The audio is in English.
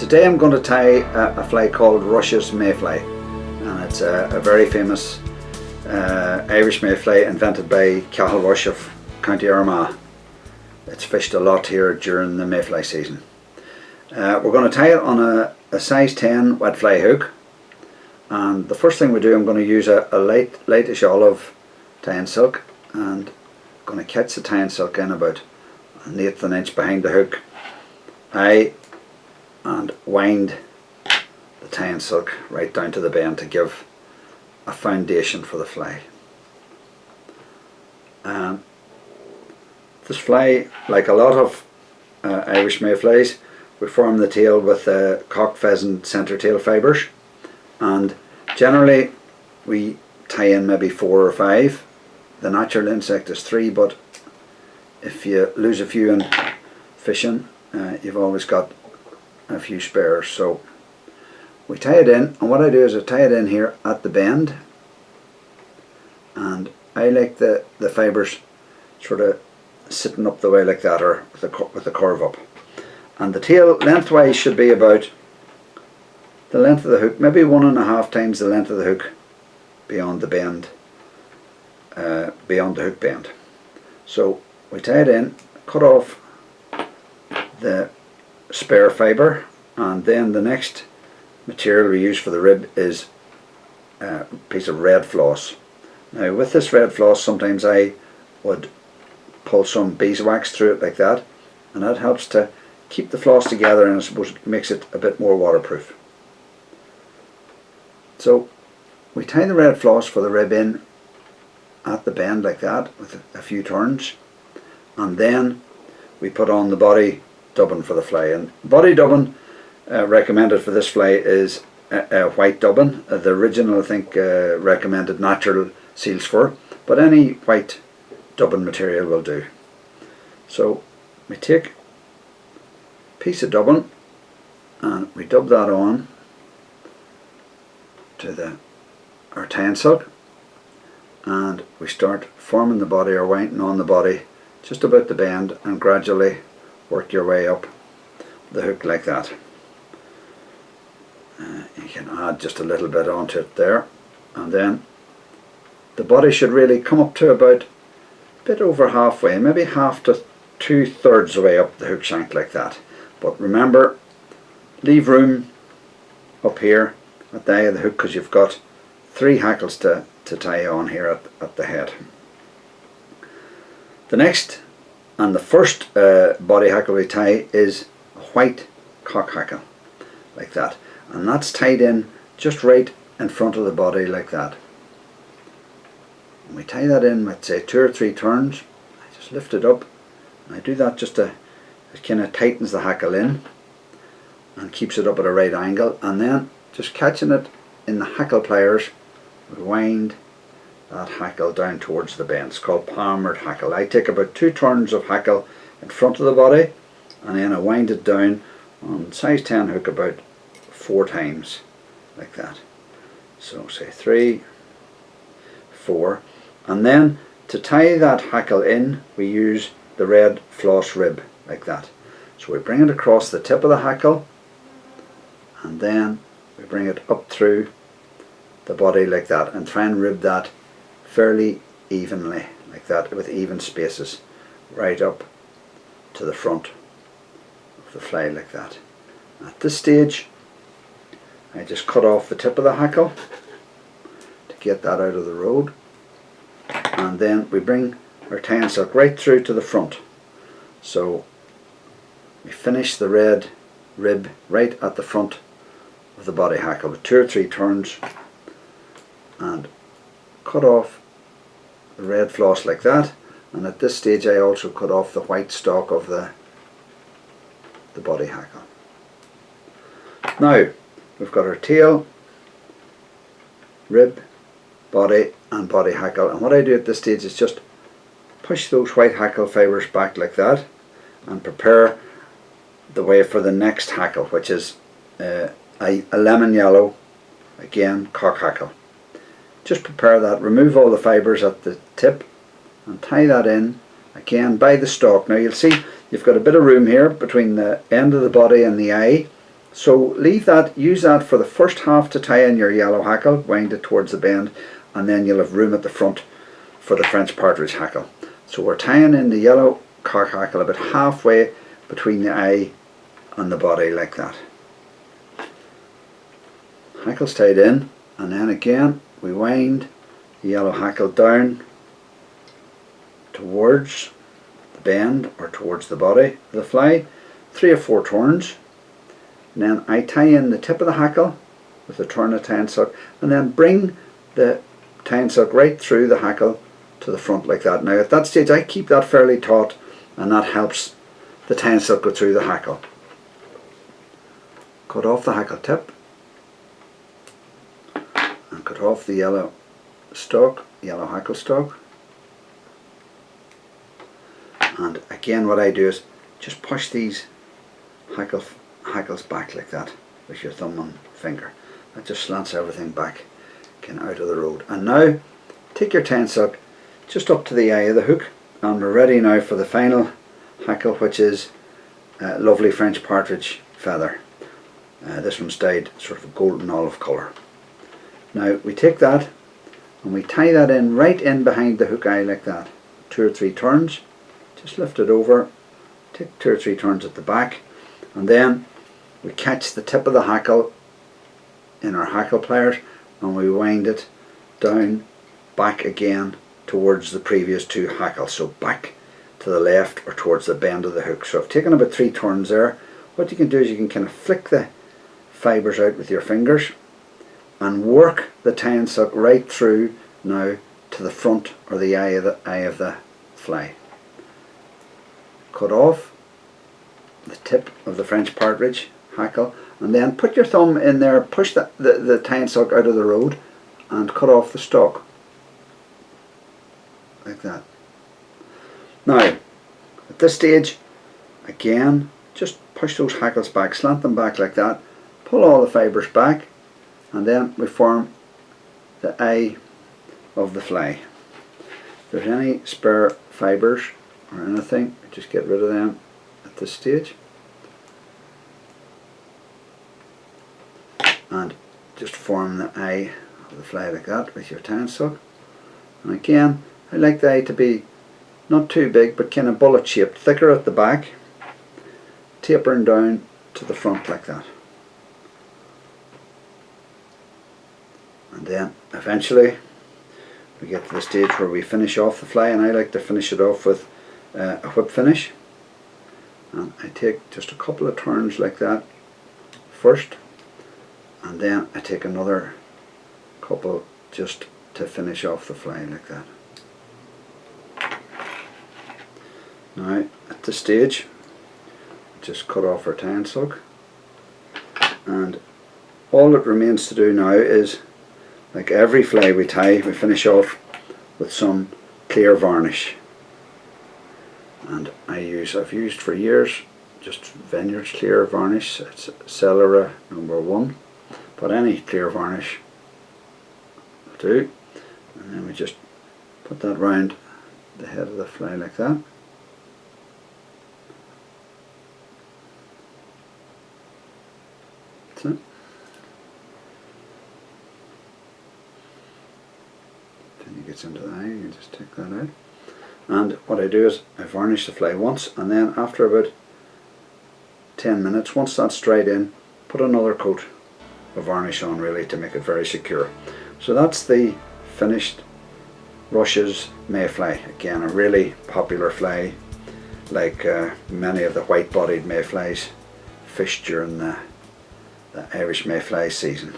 Today I'm going to tie a fly called Russia's Mayfly, and it's a very famous Irish mayfly invented by Cathal Rush of County Armagh. It's fished a lot here during the mayfly season. We're going to tie it on a size 10 wet fly hook, and the first thing we do, I'm going to use a lightish olive tying silk, and I'm going to catch the tying silk in about 1/8 of an inch behind the hook. And wind the tying silk right down to the bend to give a foundation for the fly. This fly, like a lot of Irish mayflies, we form the tail with cock pheasant centre tail fibres, and generally we tie in maybe 4 or 5. The natural insect is 3, but if you lose a few in fishing, you've always got a few spares. So we tie it in, and what I do is I tie it in here at the bend, and I like the fibres sort of sitting up the way like that, or with the curve up. And the tail lengthwise should be about the length of the hook, maybe 1.5 times the length of the hook beyond the bend, beyond the hook bend. So we tie it in, cut off the spare fibre, and then the next material we use for the rib is a piece of red floss. Now with this red floss, sometimes I would pull some beeswax through it like that, and that helps to keep the floss together, and I suppose it makes it a bit more waterproof. So we tie the red floss for the rib in at the bend like that with a few turns, and then we put on the body dubbing for the fly. And body dubbing recommended for this fly is a white dubbing. The original, I think, recommended natural seal's fur, but any white dubbing material will do. So we take a piece of dubbing and we dub that on to our tying silk, and we start forming the body, or winding on the body just about the bend, and gradually work your way up the hook like that. You can add just a little bit onto it there, and then the body should really come up to about a bit over halfway, maybe 1/2 to 2/3 the way up the hook shank like that. But remember, leave room up here at the eye of the hook, because you've got 3 hackles to tie on here at the head. The next and the first body hackle we tie is a white cock hackle like that, and that's tied in just right in front of the body like that. And we tie that in with, say, 2 or 3 turns. I just lift it up, and I do that just to, it kind of tightens the hackle in and keeps it up at a right angle, and then just catching it in the hackle pliers, we wind that hackle down towards the bend. It's called palmered hackle. I take about 2 turns of hackle in front of the body, and then I wind it down on size 10 hook about 4 times like that. So say 3, 4, and then to tie that hackle in we use the red floss rib like that. So we bring it across the tip of the hackle, and then we bring it up through the body like that, and try and rib that fairly evenly like that, with even spaces right up to the front of the fly like that. At this stage I just cut off the tip of the hackle to get that out of the road, and then we bring our tying silk right through to the front. So we finish the red rib right at the front of the body hackle with 2 or 3 turns, and cut off the red floss like that. And at this stage I also cut off the white stalk of the body hackle. Now we've got our tail, rib, body and body hackle, and what I do at this stage is just push those white hackle fibres back like that and prepare the way for the next hackle, which is a lemon yellow, again, cock hackle. Just prepare that, remove all the fibres at the tip and tie that in again by the stalk. Now you'll see you've got a bit of room here between the end of the body and the eye, So leave that, use that for the first half to tie in your yellow hackle, wind it towards the bend, and then you'll have room at the front for the French partridge hackle. So we're tying in the yellow cock hackle about halfway between the eye and the body like that. Hackle's tied in, and then again we wind the yellow hackle down towards the bend or towards the body of the fly, 3 or 4 turns, and then I tie in the tip of the hackle with the turn of tying silk, and then bring the tying silk right through the hackle to the front like that. Now at that stage I keep that fairly taut, and that helps the tying silk go through the hackle. Cut off the hackle tip and cut off the yellow stalk, yellow hackle stalk. And again what I do is just push these hackles back like that with your thumb and finger. That just slants everything back kind of out of the road. And now take your tying silk just up to the eye of the hook, and we're ready now for the final hackle, which is a lovely French partridge feather. This one's dyed sort of a golden olive colour. Now we take that and we tie that in right in behind the hook eye like that. 2 or 3 turns, just lift it over, take 2 or 3 turns at the back, and then we catch the tip of the hackle in our hackle pliers and we wind it down back again towards the previous 2 hackles, so back to the left or towards the bend of the hook. So I've taken about 3 turns there. What you can do is you can kind of flick the fibres out with your fingers and work the tying silk right through now to the front or the eye of the fly. Cut off the tip of the French partridge hackle, and then put your thumb in there, push the tying silk out of the road and cut off the stalk like that. Now at this stage again just push those hackles back, slant them back like that, pull all the fibres back, and then we form the eye of the fly. If there's any spare fibres or anything, just get rid of them at this stage. And just form the eye of the fly like that with your tying silk. And again, I like the eye to be not too big, but kind of bullet shaped, thicker at the back, tapering down to the front like that. And then eventually we get to the stage where we finish off the fly, and I like to finish it off with a whip finish. And I take just a couple of turns like that first, and then I take another couple just to finish off the fly like that. Now at this stage just cut off our tying silk, and all that remains to do now is, like every fly we tie, we finish off with some clear varnish. And I've used for years just Vineyard's clear varnish. It's Celera #1, but any clear varnish will do. And then we just put that round the head of the fly like that. That's it. Then it gets into the eye, you just take that out. And what I do is I varnish the fly once, and then after about 10 minutes, once that's dried in, put another coat of varnish on, really, to make it very secure. So that's the finished Rush's Mayfly. Again, a really popular fly, like many of the white-bodied mayflies fished during the Irish mayfly season.